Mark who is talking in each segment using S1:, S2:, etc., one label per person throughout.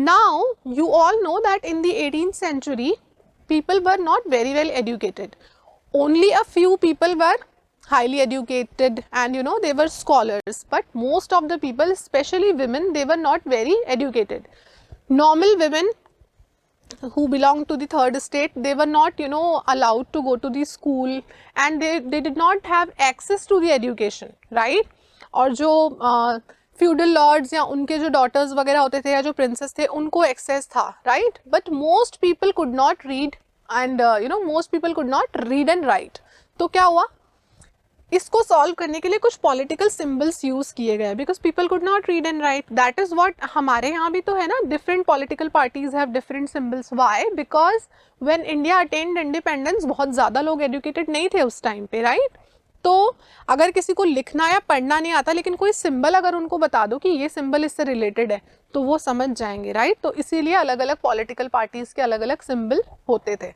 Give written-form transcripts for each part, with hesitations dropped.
S1: Now you all know that in the 18th century people were not very well educated. Only a few people were highly educated and they were scholars, but most of the people, especially women, they were not very educated. Normal women who belonged to the third estate, they were not allowed to go to the school, and they did not have access to the education, right? और जो feudal lords या उनके जो daughters वगैरह होते थे या जो princes थे, उनको access था, right? But most people could not read and most people could not read and write. तो क्या हुआ, इसको सॉल्व करने के लिए कुछ पॉलिटिकल सिंबल्स यूज किए गए, because people could not read and right. That is what हमारे यहाँ भी तो है ना, different political parties have different symbols. Why? Because when India attend independence बहुत ज़्यादा लोग एजुकेटेड नहीं थे उस टाइम पे, राइट? तो अगर किसी को लिखना या पढ़ना नहीं आता, लेकिन कोई सिंबल अगर उनको बता दो कि ये सिंबल इससे रिलेटेड है, तो वो समझ जाएंगे, राइट? तो इसीलिए अलग अलग पॉलिटिकल पार्टीज के अलग अलग सिंबल होते थे.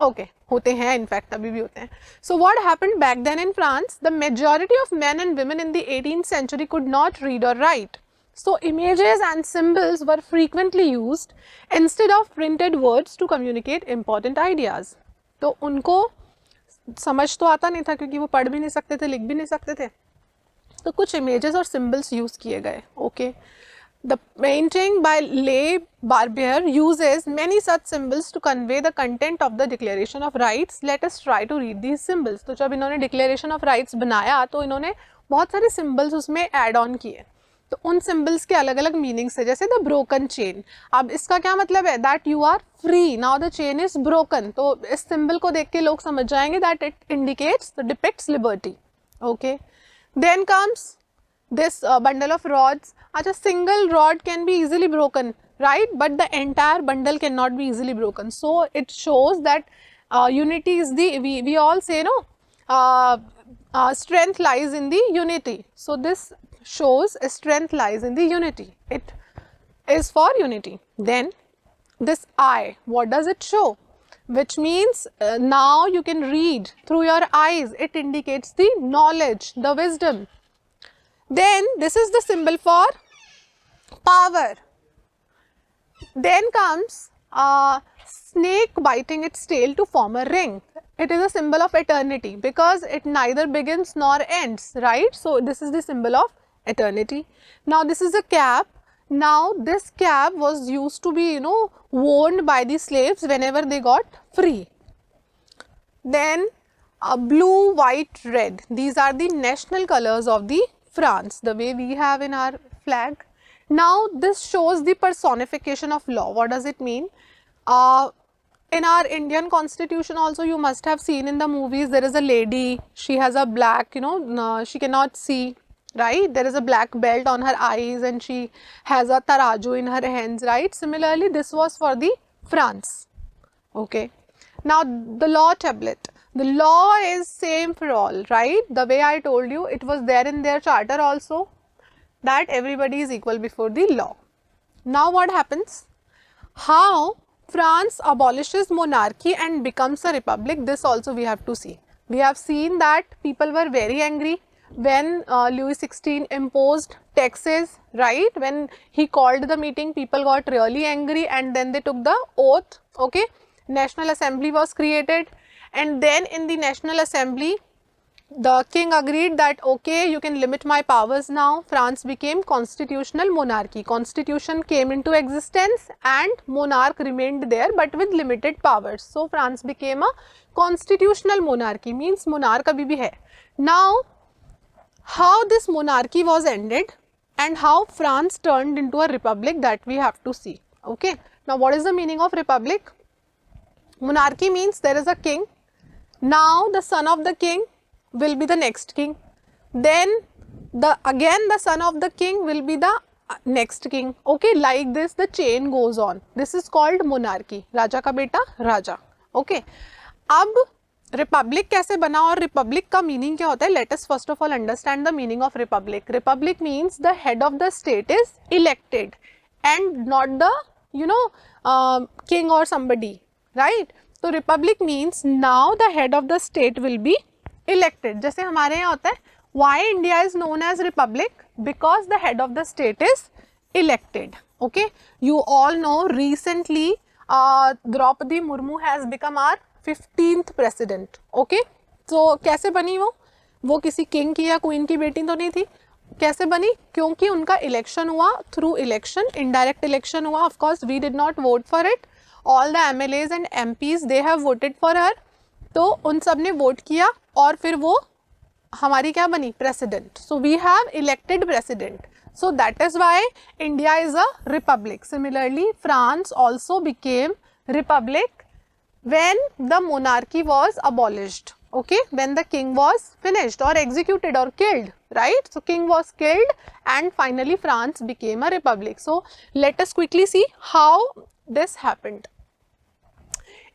S1: ओके, होते हैं, इनफैक्ट अभी भी होते हैं. So what happened back then in France? The majority of men and women in the 18th century could not read or write. So images and symbols were frequently used instead of printed words to communicate important ideas. तो उनको समझ तो आता नहीं था क्योंकि वो पढ़ भी नहीं सकते थे, लिख भी नहीं सकते थे, तो कुछ इमेजेस और सिंबल्स यूज किए गए. Okay, The painting by Le Barbier uses many such symbols to convey the content of the Declaration of Rights. Let us try to read these symbols. तो जब इन्होंने Declaration of Rights बनाया तो इन्होंने बहुत सारे symbols उसमें add on किए. तो उन symbols के अलग अलग meanings है, जैसे the broken chain. अब इसका क्या मतलब है? That you are free. Now the chain is broken. तो इस symbol को देख के लोग समझ जाएंगे that it indicates, depicts liberty. Okay. Then comes this bundle of rods. A single rod can be easily broken, right? But the entire bundle cannot be easily broken. So it shows that unity is the, we all say strength lies in the unity. So this shows strength lies in the unity. It is for unity. Then this eye, what does it show? Which means now you can read through your eyes. It indicates the knowledge, the wisdom. Then this is the symbol for power. Then comes a snake biting its tail to form a ring. It is a symbol of eternity because it neither begins nor ends, right? So this is the symbol of eternity. Now this is a cap. Now this cap was used to be worn by the slaves whenever they got free. Then blue, white, red. These are the national colors of the France, the way we have in our flag. Now this shows the personification of law. What does it mean? In our Indian constitution also, you must have seen in the movies, there is a lady, she has a black, she cannot see, right? There is a black belt on her eyes and she has a taraju in her hands, right? Similarly, this was for the France. Okay. Now the law tablet. The law is same for all, right? The way I told you, it was there in their charter also, that everybody is equal before the law. Now what happens? How France abolishes monarchy and becomes a republic, this also we have to see. We have seen that people were very angry when Louis XVI imposed taxes, right? When he called the meeting, people got really angry and then they took the oath, okay? National Assembly was created. And then in the National Assembly, the king agreed that okay, you can limit my powers now. France became constitutional monarchy. Constitution came into existence and monarch remained there but with limited powers. So France became a constitutional monarchy, means monarch abhi bhi hai. Now, how this monarchy was ended and how France turned into a republic, that we have to see. Okay. Now, what is the meaning of republic? Monarchy means there is a king. Now the son of the king will be the next king. Then again the son of the king will be the next king. Okay, like this the chain goes on. This is called monarchy. Raja का बेटा राजा. Okay. अब Republic कैसे बना और Republic का meaning क्या होता है? Let us first of all understand the meaning of republic. Republic means the head of the state is elected and not the king or somebody, right? तो republic means now the head of the state will be elected. जैसे हमारे यहाँ होता है, why India is known as republic? Because the head of the state is elected. Okay, you all know recently Draupadi Murmu has become our 15th president. Okay, so कैसे बनी वो किसी king की या क्वीन की बेटी तो नहीं थी. कैसे बनी? क्योंकि उनका इलेक्शन हुआ थ्रू इलेक्शन, इनडायरेक्ट इलेक्शन हुआ. Of course we did not vote for it. All the MLAs and MPs they have voted for her. तो उन सब ने वोट किया और फिर वो हमारी क्या बनी? President. So we have elected president. So that is why India is a republic. Similarly, France also became republic when the monarchy was abolished. Okay, when the king was finished or executed or killed, right? So king was killed and finally France became a republic. So let us quickly see how this happened.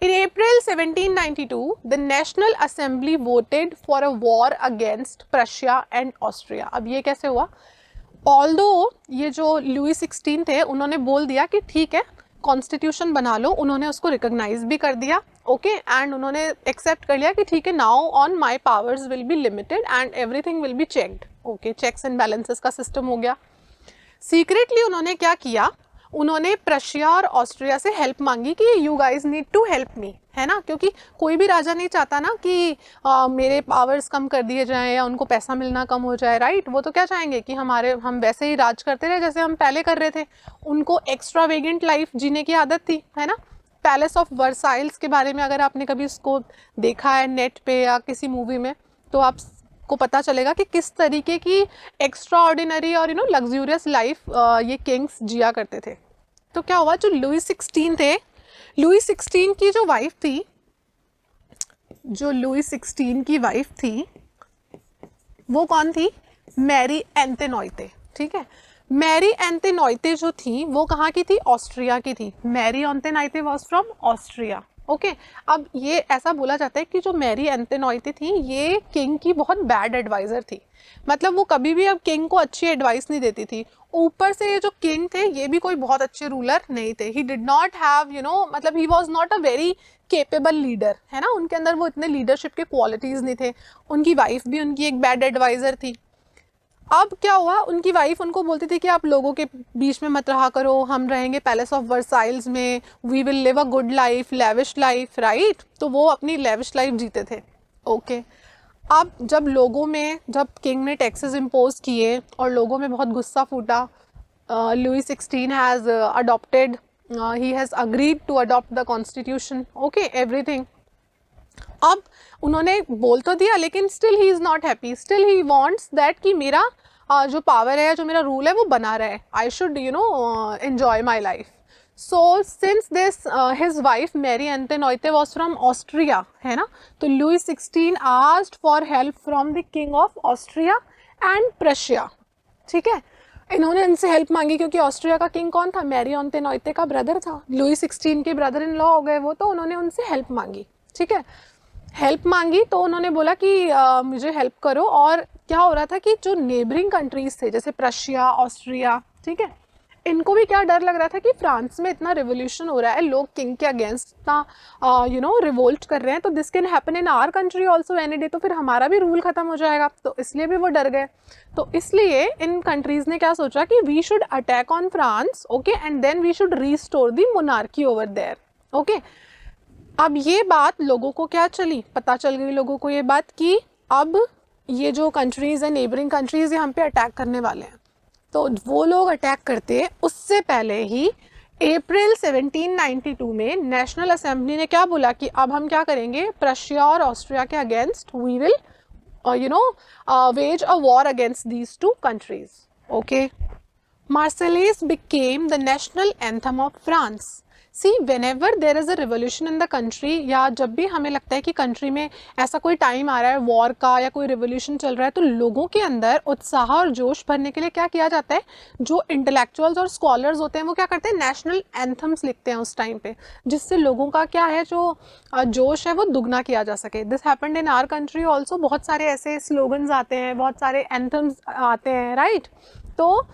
S1: In April 1792, the National Assembly voted for a war against Prussia and Austria. अब ये कैसे हुआ? Although ये जो Louis 16 थे उन्होंने बोल दिया कि ठीक है कॉन्स्टिट्यूशन बना लो. उन्होंने उसको रिकॉग्नाइज भी कर दिया. ओके, एंड उन्होंने एक्सेप्ट कर लिया कि ठीक है now on my powers will be limited and everything will be checked. Okay, checks and balances का सिस्टम हो गया. सीक्रेटली उन्होंने क्या किया? उन्होंने प्रशिया और ऑस्ट्रिया से हेल्प मांगी कि you guys need to help me, है ना, क्योंकि कोई भी राजा नहीं चाहता ना कि मेरे पावर्स कम कर दिए जाएं या उनको पैसा मिलना कम हो जाए, राइट. वो तो क्या चाहेंगे कि हम वैसे ही राज करते रहे जैसे हम पहले कर रहे थे. उनको एक्स्ट्रावेगेंट लाइफ जीने की आदत थी, है ना. पैलेस ऑफ वर्साइल्स के बारे में अगर आपने कभी उसको देखा है नेट पे या किसी मूवी में तो आपको पता चलेगा कि किस तरीके की एक्स्ट्रा ऑर्डिनरी और लग्जूरियस लाइफ ये किंग्स जिया करते थे. तो क्या हुआ, जो लुई 16 थे, लुई 16 की जो वाइफ थी, वो कौन थी? मैरी एंटेनोइते. ठीक है, मैरी एंटेनोइते जो थी वो कहाँ की थी? ऑस्ट्रिया की थी. Marie Antoinette was from Austria. Okay, अब ये ऐसा बोला जाता है कि जो मैरी एंटेनोइते थी ये किंग की बहुत बैड एडवाइज़र थी. मतलब वो कभी भी अब किंग को अच्छी एडवाइस नहीं देती थी. ऊपर से ये जो किंग थे ये भी कोई बहुत अच्छे रूलर नहीं थे. ही डिड नॉट हैव मतलब he was not a very capable leader, है ना. उनके अंदर वो इतने लीडरशिप के क्वालिटीज़ नहीं थे. उनकी वाइफ भी उनकी एक बैड एडवाइज़र थी. अब क्या हुआ, उनकी वाइफ उनको बोलती थी कि आप लोगों के बीच में मत रहा करो, हम रहेंगे पैलेस ऑफ वर्साइल्स में, we will live a good life, lavish life, right. तो वो अपनी लेविश लाइफ जीते थे. ओके, अब जब किंग ने टैक्सेस इम्पोज किए और लोगों में बहुत गुस्सा फूटा, Louis 16 has adopted, he has agreed to adopt the constitution. Okay, everything. अब उन्होंने बोल तो दिया लेकिन still he is not happy. Still he wants that कि मेरा जो पावर है, जो मेरा रूल है वो बना रहे. I should enjoy my life. So since this his wife Marie Antoinette was from Austria, है ना, तो Louis 16 asked for help from the king of Austria and Prussia. ठीक है, इन्होंने इनसे हेल्प मांगी क्योंकि ऑस्ट्रिया का किंग कौन था? मैरी एंटेनोइते का ब्रदर था. लुई 16 के ब्रदर इन लॉ हो गए वो. तो उन्होंने उनसे हेल्प मांगी. ठीक है, हेल्प मांगी तो उन्होंने बोला कि मुझे हेल्प करो. और क्या हो रहा था कि जो नेबरिंग कंट्रीज थे जैसे प्रशिया, ऑस्ट्रिया, ठीक है, इनको भी क्या डर लग रहा था कि फ्रांस में इतना रिवोल्यूशन हो रहा है, लोग किंग के अगेंस्ट इतना रिवोल्ट कर रहे हैं, तो this can happen in our country also any day. तो फिर हमारा भी रूल खत्म हो जाएगा. तो इसलिए भी वो डर गए. तो इसलिए इन कंट्रीज ने क्या सोचा कि we should attack on France, okay, and then we should restore the monarchy over there. Okay, अब ये बात लोगों को क्या चली, पता चल गई लोगों को ये बात कि अब ये जो कंट्रीज़ हैं, नेबरिंग कंट्रीज़, ये हम पे अटैक करने वाले हैं. तो वो लोग अटैक करते उससे पहले ही अप्रैल 1792 में नेशनल असेंबली ने क्या बोला कि अब हम क्या करेंगे, प्रशिया और ऑस्ट्रिया के against we will wage a war against these two countries. Okay, Marseillaise became the national anthem of France. See, whenever there is a revolution in the country, या जब भी हमें लगता है कि कंट्री में ऐसा कोई टाइम आ रहा है वॉर का या कोई रिवोल्यूशन चल रहा है, तो लोगों के अंदर उत्साह और जोश भरने के लिए क्या किया जाता है, जो इंटेलेक्चुअल्स और स्कॉलर्स होते हैं वो क्या करते हैं, नेशनल एंथम्स लिखते हैं उस टाइम पे, जिससे लोगों का क्या है, जो जोश है वो दुगना किया जा सके. This happened in our country also. बहुत सारे ऐसे स्लोगन्स आते हैं, बहुत सारे एंथम्स आते हैं, राइट. तो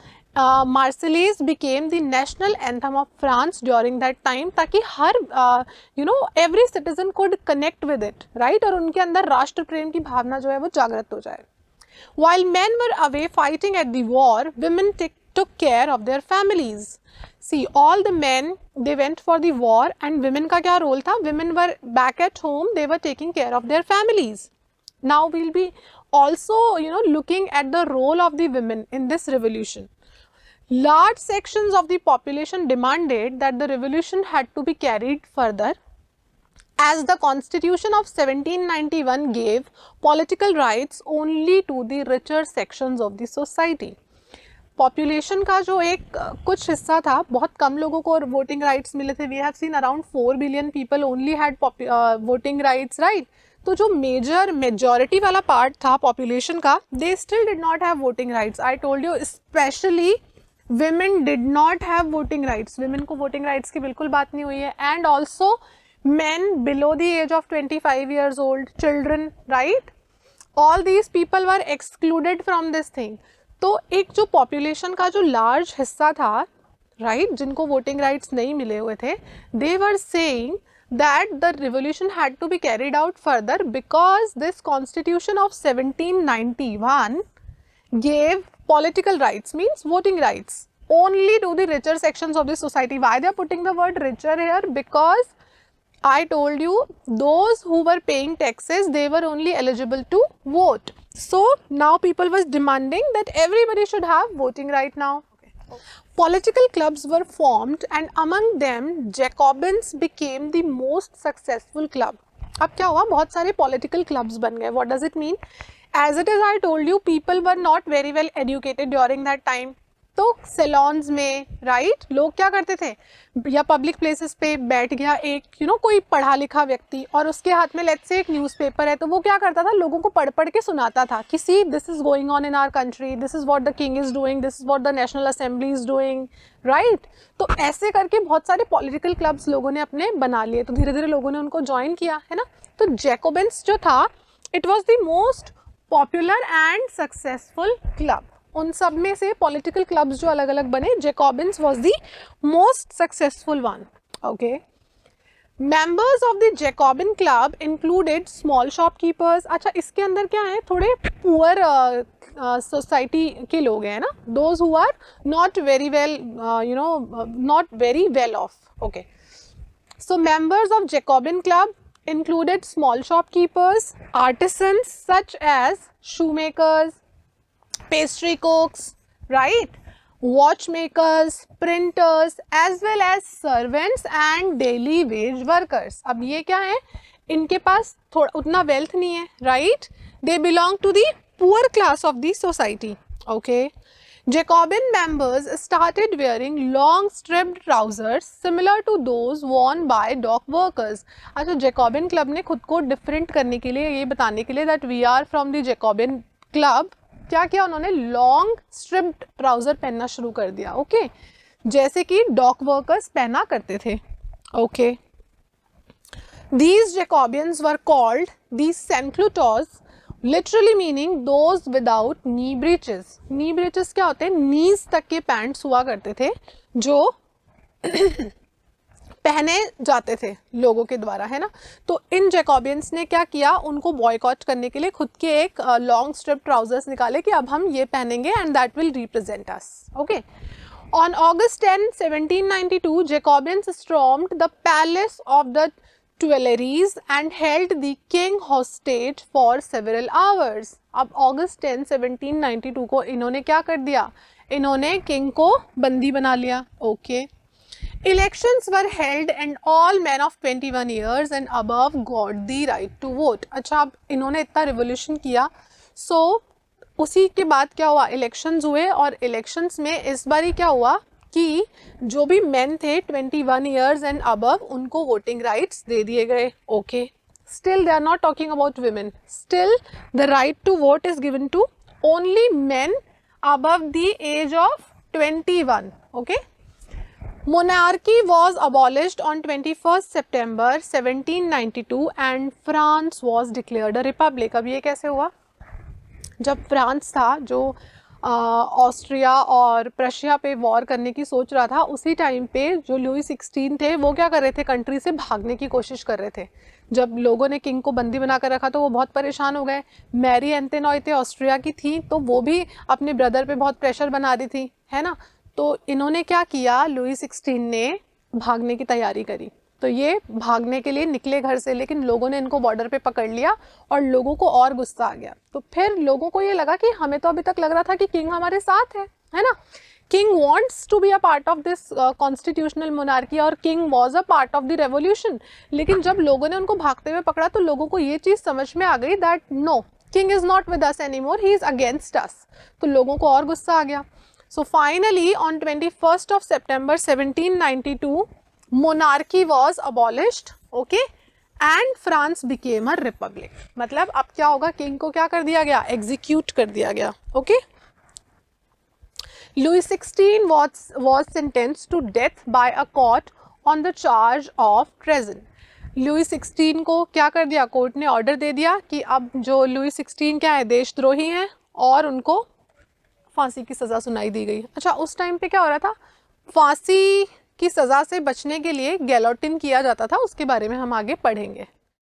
S1: Marseillaise became the national anthem of France during that time, ताकि हर every citizen could connect with it, right, और उनके अंदर राष्ट्र प्रेम की भावना जो है वो जागृत हो जाए. While men were away fighting at the war, women took care of their families. See, all the men, they went for the war, and women का क्या role था? Women were back at home, they were taking care of their families. Now we'll be also, looking at the role of the women in this revolution. Large sections of the population demanded that the revolution had to be carried further, as the Constitution of 1791 gave political rights only to the richer sections of the society. Population का जो एक कुछ हिस्सा था, बहुत कम लोगों को voting rights मिले थे. We have seen around 4 billion people only had voting rights, right. तो जो मेजॉरिटी वाला पार्ट था पॉपुलेशन का, they still did not have voting rights. I told you, specially women did not have voting rights. women को voting rights की बिल्कुल बात नहीं हुई है. and also men below the age of 25 years old, children, right, all these people were excluded from this thing. तो एक जो population का जो large हिस्सा था, right, जिनको voting rights नहीं मिले हुए थे, they were saying that the revolution had to be carried out further because this constitution of 1791 gave political rights, means voting rights, only to the richer sections of the society. Why they are putting the word richer here? Because I told you, those who were paying taxes, they were only eligible to vote. So now people was demanding that everybody should have voting right now. Okay. Political clubs were formed, and among them Jacobins became the most successful club. अब क्या हुआ? बहुत सारे political clubs बन गए. What does it mean? As it is, I told you, people were not very well educated during that time. तो salons में, right, लोग क्या करते थे, या पब्लिक प्लेसेस पे बैठ गया एक कोई पढ़ा लिखा व्यक्ति, और उसके हाथ में लेट्स से एक न्यूज़पेपर है, तो वो क्या करता था, लोगों को पढ़ पढ़ के सुनाता था कि see this is going on in our country, this is what the king is doing, this is what the national assembly is doing, right. तो ऐसे करके बहुत सारे पॉलिटिकल क्लब्स लोगों ने अपने बना लिए. तो धीरे धीरे लोगों ने उनको ज्वाइन किया, है ना. तो जैकोबिन्स जो था, it was the most popular and successful club. उन सब में से पॉलिटिकल क्लब्स जो अलग अलग बने, Jacobins was the most successful one. Okay. Members of the Jacobin club included small shopkeepers. अच्छा, इसके अंदर क्या है, थोड़े पुअर सोसाइटी के लोग हैं ना, those who are not very well, not very well off. Okay. So members of Jacobin club included small shopkeepers, artisans such as shoemakers, pastry cooks, right, watchmakers, printers, as well as servants and daily wage workers. अब ये क्या है, इनके पास थोड़ा उतना wealth नहीं है, right, they belong to the poor class of the society. Okay. Jacobin members started wearing long striped trousers similar to those worn by dock workers. अच्छा, Jacobin club ने खुद को डिफरेंट करने के लिए, ये बताने के लिए that we are from the Jacobin club, क्या किया उन्होंने, लॉन्ग स्ट्रिप्ड ट्राउजर पहनना शुरू कर दिया. ओके. जैसे कि डॉक वर्कर्स पहना करते थे. Okay. These Jacobins were called the Sansculottes, literally meaning those without knee breeches. knee breeches क्या होते हैं, नीज तक के पैंट्स हुआ करते थे जो पहने जाते थे लोगों के द्वारा, है ना. तो इन जैकोबियंस ने क्या किया, उनको बॉयकॉट करने के लिए खुद के एक लॉन्ग स्ट्रिप ट्राउजर्स निकाले कि अब हम ये पहनेंगे and that will represent us. Okay. On August 10, 1792, Jacobins stormed the palace of the Tuileries and held the king hostage for several hours. अब August 10, 1792 को इन्होंने क्या कर दिया, इन्होंने किंग को बंदी बना लिया. Okay. Elections were held and all men of 21 years and above got the right to vote. अच्छा, अब इन्होंने इतना रिवोल्यूशन किया, सो उसी के बाद क्या हुआ, इलेक्शंस हुए, और इलेक्शंस में इस बारी क्या हुआ कि जो भी मेन थे 21 ईयर्स एंड अबव, उनको वोटिंग राइट्स दे दिए गए. Okay. Still they are not talking about women, still the right to vote is given to only men above the age of 21. Okay. Monarchy was abolished on 21st September 1792 and France was declared a republic. अब ये कैसे हुआ, जब France था जो Austria और प्रशिया पे war करने की सोच रहा था, उसी टाइम पे जो लुई 16 थे वो क्या कर रहे थे, कंट्री से भागने की कोशिश कर रहे थे। जब लोगों ने किंग को बंदी बना कर रखा तो वो बहुत परेशान हो गए। मैरी एंटेनॉयते ऑस्ट्रिया की थी, तो वो भी अपने ब्रदर पे बहुत प्रेशर बना रही थी, है ना। तो इन्होंने क्या किया, लुई 16 ने भागने की तैयारी करी। तो ये भागने के लिए निकले घर से, लेकिन लोगों ने इनको बॉर्डर पे पकड़ लिया और लोगों को और गुस्सा आ गया। तो फिर लोगों को ये लगा कि हमें तो अभी तक लग रहा था कि किंग हमारे साथ है ना। King wants to be a part of this constitutional monarchy और king was a part of the revolution. लेकिन जब लोगों ने उनको भागते हुए पकड़ा तो लोगों को ये चीज़ समझ में आ गई that no, king is not with us any more, he is against us. तो लोगों को और गुस्सा आ गया। So finally on 21st of September 1792 monarchy was abolished, okay, and France became a republic। मतलब अब क्या होगा, किंग को क्या कर दिया गया, एग्जीक्यूट कर दिया गया, okay. Louis 16 was sentenced to death by a court on the charge of treason। Louis 16 को क्या कर दिया, कोर्ट ने ऑर्डर दे दिया कि अब जो लुई 16 क्या है, देशद्रोही हैं, और उनको फांसी की सज़ा सुनाई दी गई। अच्छा, उस टाइम पे क्या हो रहा था, फांसी की सज़ा से बचने के लिए गैलोटिन किया जाता था, उसके बारे में हम आगे पढ़ेंगे।